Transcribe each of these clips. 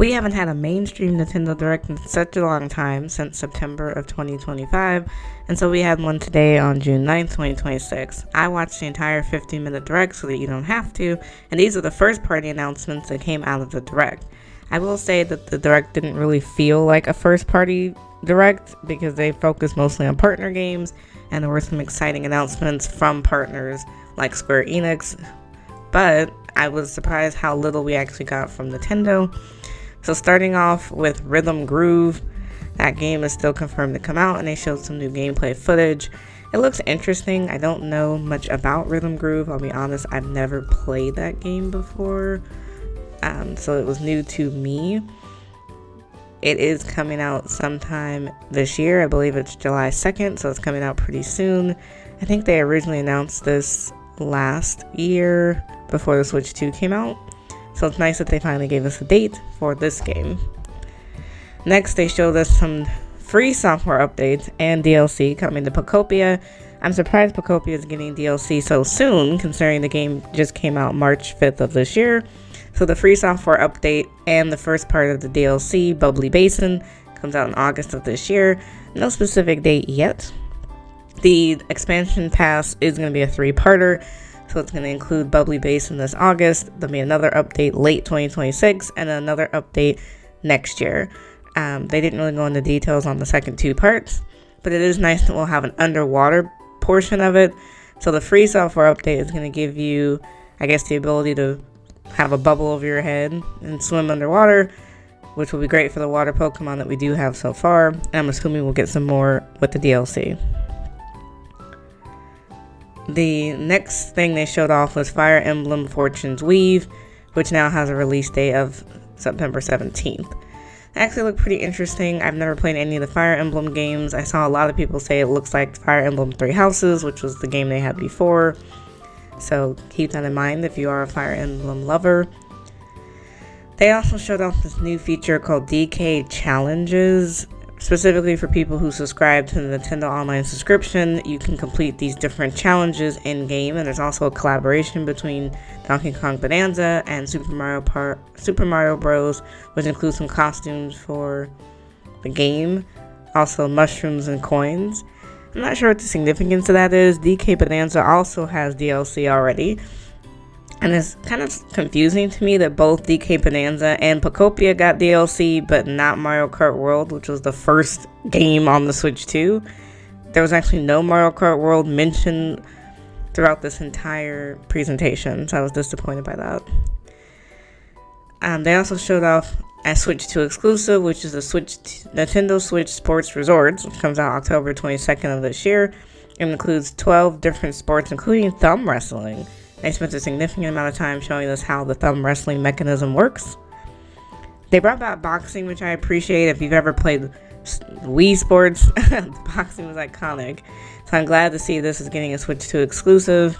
We haven't had a mainstream Nintendo Direct in such a long time, since September of 2025, and so we had one today on June 9th, 2026. I watched the entire 15-minute Direct so that you don't have to, and these are the first party announcements that came out of the Direct. I will say that the Direct didn't really feel like a first party Direct because they focused mostly on partner games, and there were some exciting announcements from partners like Square Enix, but I was surprised how little we actually got from Nintendo. So starting off with Rhythm Groove, that game is still confirmed to come out, and they showed some new gameplay footage. It looks interesting. I don't know much about Rhythm Groove, I'll be honest. I've never played that game before, so it was new to me. It is coming out sometime this year. I believe it's July 2nd, so it's coming out pretty soon. I think they originally announced this last year before the Switch 2 came out. So it's nice that they finally gave us a date for this game. Next, they showed us some free software updates and DLC coming to Pokopia. I'm surprised Pokopia is getting DLC so soon, considering the game just came out March 5th of this year. So the free software update and the first part of the DLC, Bubbly Basin, comes out in August of this year. No specific date yet. The expansion pass is going to be a 3-parter. So it's going to include Bubbly Basin this August. There'll be another update late 2026 and another update next year. They didn't really go into details on the second 2 parts, but it is nice that we'll have an underwater portion of it. So the free software update is going to give you, I guess, the ability to have a bubble over your head and swim underwater, which will be great for the water Pokemon that we do have so far. And I'm assuming we'll get some more with the DLC. The next thing they showed off was Fire Emblem Fortune's Weave, which now has a release date of September 17th. It actually looked pretty interesting. I've never played any of the Fire Emblem games. I saw a lot of people say it looks like Fire Emblem Three Houses, which was the game they had before. So keep that in mind if you are a Fire Emblem lover. They also showed off this new feature called DK Challenges. Specifically for people who subscribe to the Nintendo Online subscription, you can complete these different challenges in-game, and there's also a collaboration between Donkey Kong Bonanza and Super Mario Bros., which includes some costumes for the game, also mushrooms and coins. I'm not sure what the significance of that is. DK Bonanza also has DLC already, and it's kind of confusing to me that both DK Bonanza and Pokopia got DLC, but not Mario Kart World, which was the first game on the Switch 2. There was actually no Mario Kart World mentioned throughout this entire presentation, so I was disappointed by that. They also showed off a Switch 2 exclusive, which is the Nintendo Switch Sports Resorts, which comes out October 22nd of this year. It includes 12 different sports, including thumb wrestling. They spent a significant amount of time showing us how the thumb wrestling mechanism works. They brought back boxing, which I appreciate. If you've ever played Wii Sports, boxing was iconic. So I'm glad to see this is getting a Switch 2 exclusive.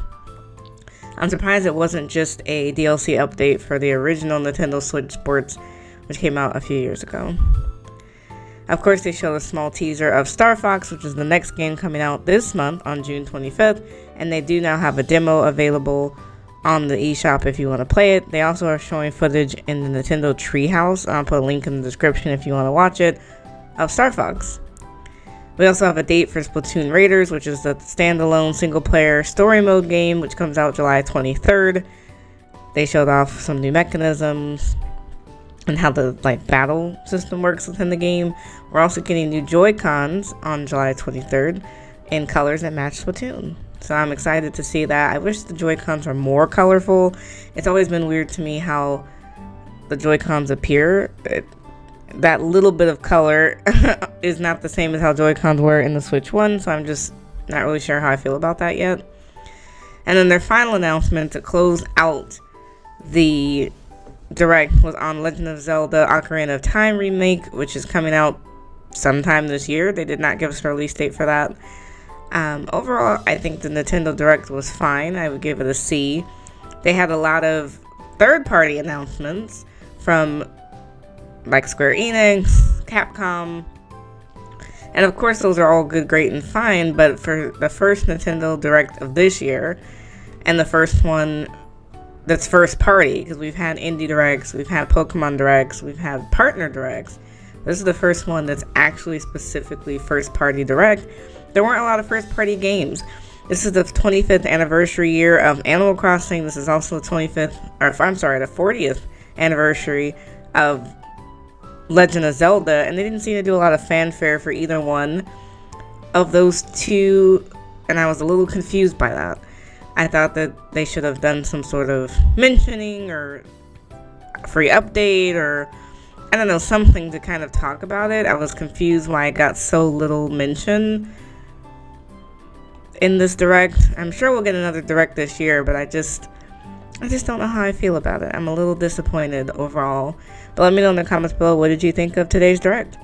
I'm surprised it wasn't just a DLC update for the original Nintendo Switch Sports, which came out a few years ago. Of course, they showed a small teaser of Star Fox, which is the next game coming out this month on June 25th, and they do now have a demo available on the eShop if you want to play it. They also are showing footage in the Nintendo Treehouse. I'll put a link in the description if you want to watch it, of Star Fox. We also have a date for Splatoon Raiders, which is the standalone single-player story mode game, which comes out July 23rd. They showed off some new mechanisms and how the battle system works within the game. We're also getting new Joy-Cons on July 23rd in colors that match Splatoon. So I'm excited to see that. I wish the Joy-Cons were more colorful. It's always been weird to me how the Joy-Cons appear. That little bit of color is not the same as how Joy-Cons were in the Switch 1, so I'm just not really sure how I feel about that yet. And then their final announcement to close out the Direct was on Legend of Zelda Ocarina of Time remake, which is coming out sometime this year. They did not give us a release date for that. Overall, I think the Nintendo Direct was fine. I would give it a C. They had a lot of third-party announcements from Square Enix, Capcom, and of course those are all good, great, and fine, but for the first Nintendo Direct of this year, and the first one that's first party, because we've had indie directs, we've had Pokemon directs, we've had partner directs. This is the first one that's actually specifically first party direct. There weren't a lot of first party games. This is the 25th anniversary year of Animal Crossing. This is also the 40th anniversary of Legend of Zelda, and they didn't seem to do a lot of fanfare for either one of those two, and I was a little confused by that. I thought that they should have done some sort of mentioning or free update or, I don't know, something to kind of talk about it. I was confused why it got so little mention in this direct. I'm sure we'll get another direct this year, but I just don't know how I feel about it. I'm a little disappointed overall. But let me know in the comments below, what did you think of today's direct?